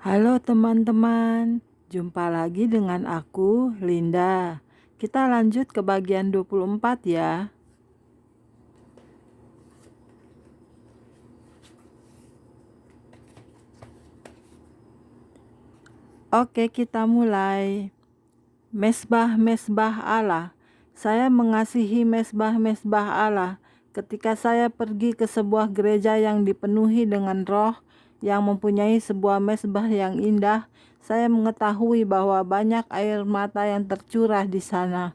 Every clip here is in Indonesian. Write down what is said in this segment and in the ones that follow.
Halo teman-teman, jumpa lagi dengan aku, Linda. Kita lanjut ke bagian 24 ya. Oke, kita mulai. Mesbah-mesbah Allah. Saya mengasihi mesbah-mesbah Allah. Ketika saya pergi ke sebuah gereja yang dipenuhi dengan roh, yang mempunyai sebuah mesbah yang indah, saya mengetahui bahwa banyak air mata yang tercurah di sana.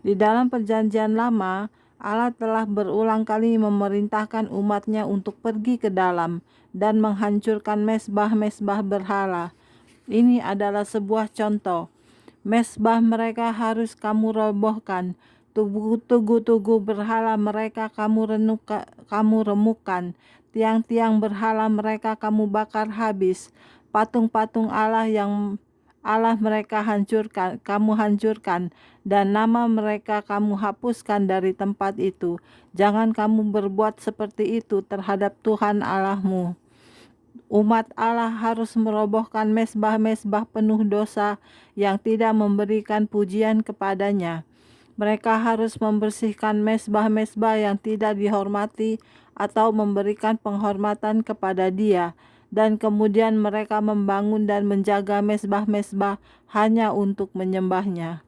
Di dalam perjanjian lama, Allah telah berulang kali memerintahkan umatnya untuk pergi ke dalam dan menghancurkan mesbah-mesbah berhala. Ini adalah sebuah contoh. Mesbah mereka harus kamu robohkan. Tugu-tugu berhala mereka kamu remukkan. Tiang-tiang berhala mereka kamu bakar habis. Patung-patung Allah mereka kamu hancurkan, dan nama mereka kamu hapuskan dari tempat itu. Jangan kamu berbuat seperti itu terhadap Tuhan Allahmu. Umat Allah harus merobohkan mesbah-mesbah penuh dosa yang tidak memberikan pujian kepadanya. Mereka harus membersihkan mesbah-mesbah yang tidak dihormati atau memberikan penghormatan kepada Dia, dan kemudian mereka membangun dan menjaga mesbah-mesbah hanya untuk menyembahnya.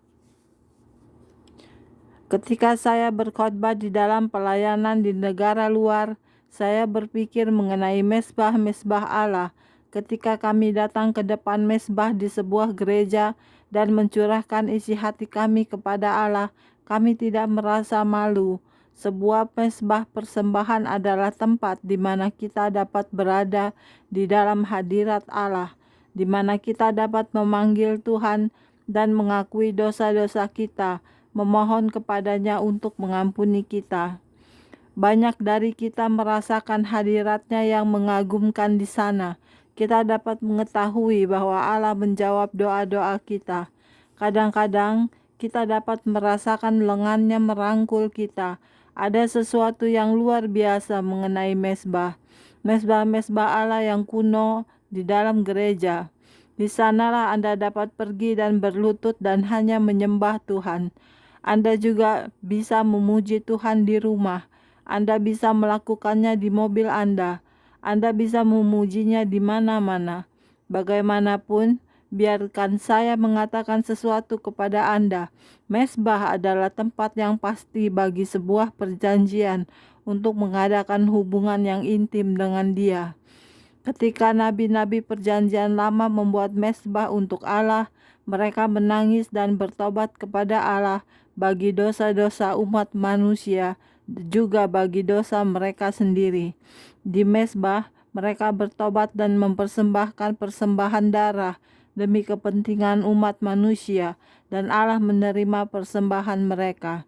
Ketika saya berkhotbah di dalam pelayanan di negara luar, saya berpikir mengenai mesbah-mesbah Allah. Ketika kami datang ke depan mesbah di sebuah gereja dan mencurahkan isi hati kami kepada Allah, kami tidak merasa malu. Sebuah mesbah persembahan adalah tempat di mana kita dapat berada di dalam hadirat Allah, di mana kita dapat memanggil Tuhan dan mengakui dosa-dosa kita, memohon kepadanya untuk mengampuni kita. Banyak dari kita merasakan hadiratnya yang mengagumkan di sana. Kita dapat mengetahui bahwa Allah menjawab doa-doa kita. Kadang-kadang kita dapat merasakan lengannya merangkul kita. Ada sesuatu yang luar biasa mengenai mesbah. Mesbah-mesbah Allah yang kuno di dalam gereja. Di sanalah Anda dapat pergi dan berlutut dan hanya menyembah Tuhan. Anda juga bisa memuji Tuhan di rumah. Anda bisa melakukannya di mobil Anda. Anda bisa memujinya di mana-mana. Bagaimanapun, biarkan saya mengatakan sesuatu kepada Anda. Mesbah adalah tempat yang pasti bagi sebuah perjanjian untuk mengadakan hubungan yang intim dengan Dia. Ketika nabi-nabi perjanjian lama membuat mesbah untuk Allah, mereka menangis dan bertobat kepada Allah bagi dosa-dosa umat manusia, juga bagi dosa mereka sendiri. Di mesbah, mereka bertobat dan mempersembahkan persembahan darah demi kepentingan umat manusia, dan Allah menerima persembahan mereka.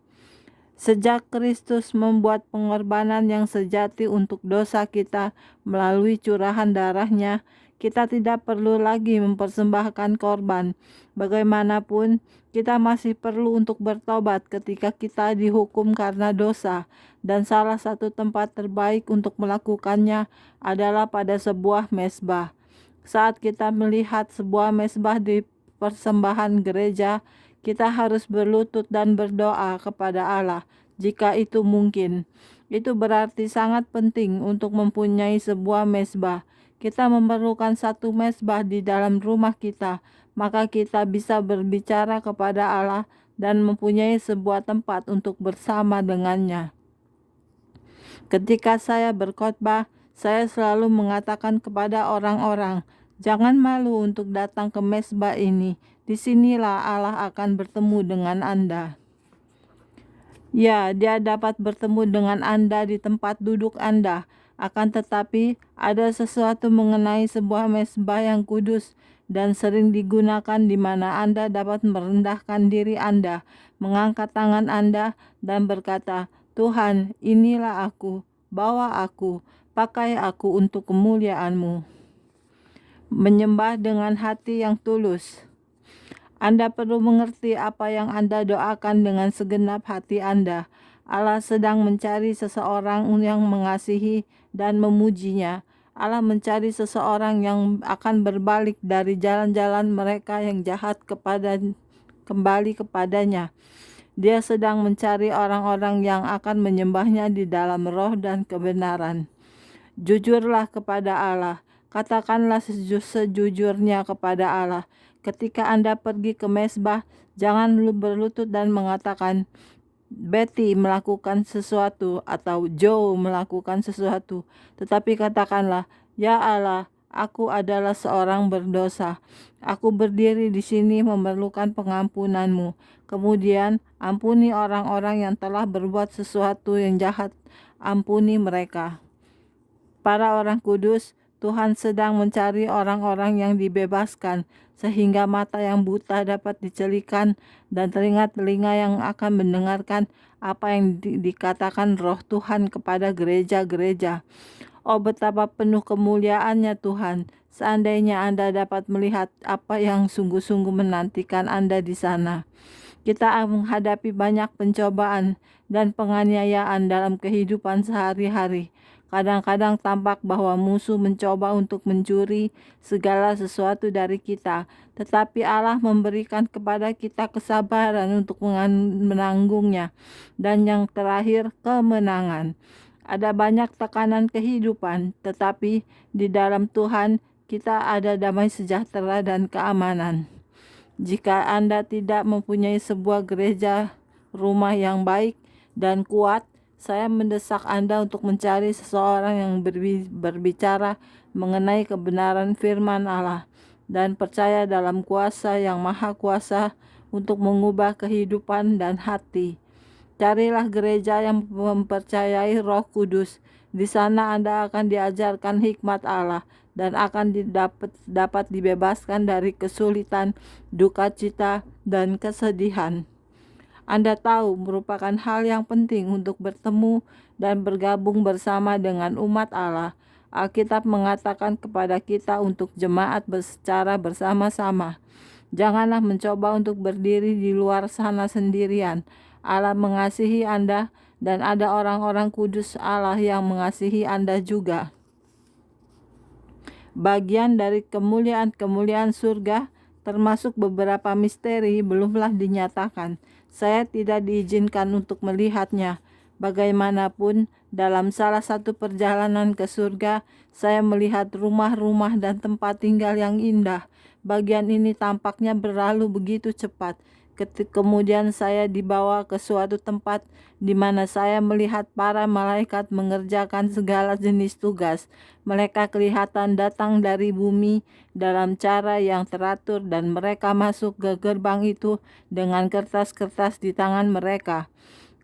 Sejak Kristus membuat pengorbanan yang sejati untuk dosa kita melalui curahan darahnya, kita tidak perlu lagi mempersembahkan korban. Bagaimanapun, kita masih perlu untuk bertobat ketika kita dihukum karena dosa, dan salah satu tempat terbaik untuk melakukannya adalah pada sebuah mesbah. Saat kita melihat sebuah mesbah di persembahan gereja, kita harus berlutut dan berdoa kepada Allah jika itu mungkin. Itu berarti sangat penting untuk mempunyai sebuah mesbah. Kita memerlukan satu mesbah di dalam rumah kita, maka kita bisa berbicara kepada Allah dan mempunyai sebuah tempat untuk bersama dengannya. Ketika saya berkhotbah, saya selalu mengatakan kepada orang-orang, jangan malu untuk datang ke mesbah ini. Disinilah Allah akan bertemu dengan Anda. Ya, Dia dapat bertemu dengan Anda di tempat duduk Anda. Akan tetapi, ada sesuatu mengenai sebuah mesbah yang kudus dan sering digunakan di mana Anda dapat merendahkan diri Anda, mengangkat tangan Anda, dan berkata, Tuhan, inilah aku, bawa aku, pakai aku untuk kemuliaan-Mu. Menyembah dengan hati yang tulus. Anda perlu mengerti apa yang Anda doakan dengan segenap hati Anda. Allah sedang mencari seseorang yang mengasihi dan memujinya. Allah mencari seseorang yang akan berbalik dari jalan-jalan mereka yang jahat kembali kepadanya. Dia sedang mencari orang-orang yang akan menyembahnya di dalam roh dan kebenaran. Jujurlah kepada Allah, katakanlah sejujurnya kepada Allah. Ketika Anda pergi ke mezbah, jangan berlutut dan mengatakan, Betty melakukan sesuatu atau Joe melakukan sesuatu, tetapi katakanlah, Ya Allah, aku adalah seorang berdosa. Aku berdiri di sini memerlukan pengampunan-Mu. Kemudian ampuni orang-orang yang telah berbuat sesuatu yang jahat. Ampuni mereka. Para orang kudus, Tuhan sedang mencari orang-orang yang dibebaskan, sehingga mata yang buta dapat dicelikan dan telinga-telinga yang akan mendengarkan apa yang dikatakan roh Tuhan kepada gereja-gereja. Oh, betapa penuh kemuliaannya Tuhan, seandainya Anda dapat melihat apa yang sungguh-sungguh menantikan Anda di sana. Kita menghadapi banyak pencobaan dan penganiayaan dalam kehidupan sehari-hari. Kadang-kadang tampak bahwa musuh mencoba untuk mencuri segala sesuatu dari kita, tetapi Allah memberikan kepada kita kesabaran untuk menanggungnya, dan yang terakhir, kemenangan. Ada banyak tekanan kehidupan, tetapi di dalam Tuhan kita ada damai sejahtera dan keamanan. Jika Anda tidak mempunyai sebuah gereja rumah yang baik dan kuat, saya mendesak Anda untuk mencari seseorang yang berbicara mengenai kebenaran firman Allah dan percaya dalam kuasa yang maha kuasa untuk mengubah kehidupan dan hati. Carilah gereja yang mempercayai Roh Kudus. Di sana Anda akan diajarkan hikmat Allah dan akan dapat dibebaskan dari kesulitan, duka cita, dan kesedihan. Anda tahu merupakan hal yang penting untuk bertemu dan bergabung bersama dengan umat Allah. Alkitab mengatakan kepada kita untuk jemaat secara bersama-sama. Janganlah mencoba untuk berdiri di luar sana sendirian. Allah mengasihi Anda dan ada orang-orang kudus Allah yang mengasihi Anda juga. Bagian dari kemuliaan-kemuliaan surga, termasuk beberapa misteri, belumlah dinyatakan. Saya tidak diizinkan untuk melihatnya. Bagaimanapun, dalam salah satu perjalanan ke surga, saya melihat rumah-rumah dan tempat tinggal yang indah. Bagian ini tampaknya berlalu begitu cepat. Kemudian saya dibawa ke suatu tempat di mana saya melihat para malaikat mengerjakan segala jenis tugas. Mereka kelihatan datang dari bumi dalam cara yang teratur dan mereka masuk ke gerbang itu dengan kertas-kertas di tangan mereka.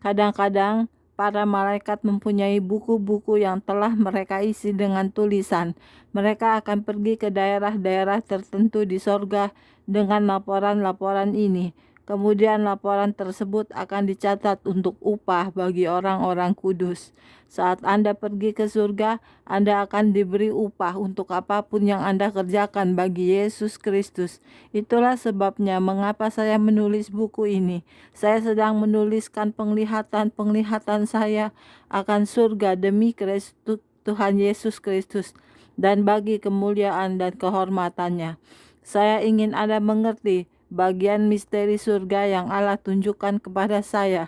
Kadang-kadang para malaikat mempunyai buku-buku yang telah mereka isi dengan tulisan. Mereka akan pergi ke daerah-daerah tertentu di sorga dengan laporan-laporan ini. Kemudian laporan tersebut akan dicatat untuk upah bagi orang-orang kudus. Saat Anda pergi ke surga, Anda akan diberi upah untuk apapun yang Anda kerjakan bagi Yesus Kristus. Itulah sebabnya mengapa saya menulis buku ini. Saya sedang menuliskan penglihatan saya akan surga demi Kristus Tuhan Yesus Kristus dan bagi kemuliaan dan kehormatannya. Saya ingin Anda mengerti bagian misteri surga yang Allah tunjukkan kepada saya.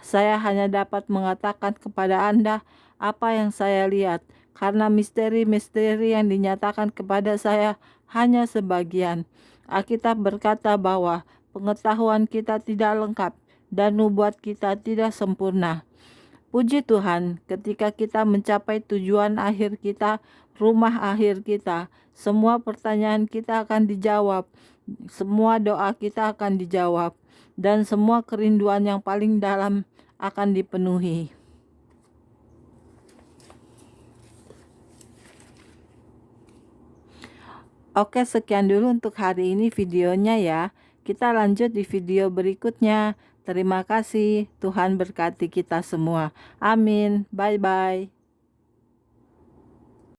Saya hanya dapat mengatakan kepada Anda apa yang saya lihat, karena misteri-misteri yang dinyatakan kepada saya hanya sebagian. Alkitab berkata bahwa pengetahuan kita tidak lengkap dan nubuat kita tidak sempurna. Puji Tuhan, ketika kita mencapai tujuan akhir kita, rumah akhir kita, semua pertanyaan kita akan dijawab. Semua doa kita akan dijawab dan semua kerinduan yang paling dalam akan dipenuhi. Oke, sekian dulu untuk hari ini videonya ya. Kita lanjut di video berikutnya. Terima kasih. Tuhan berkati kita semua. Amin. Bye-bye.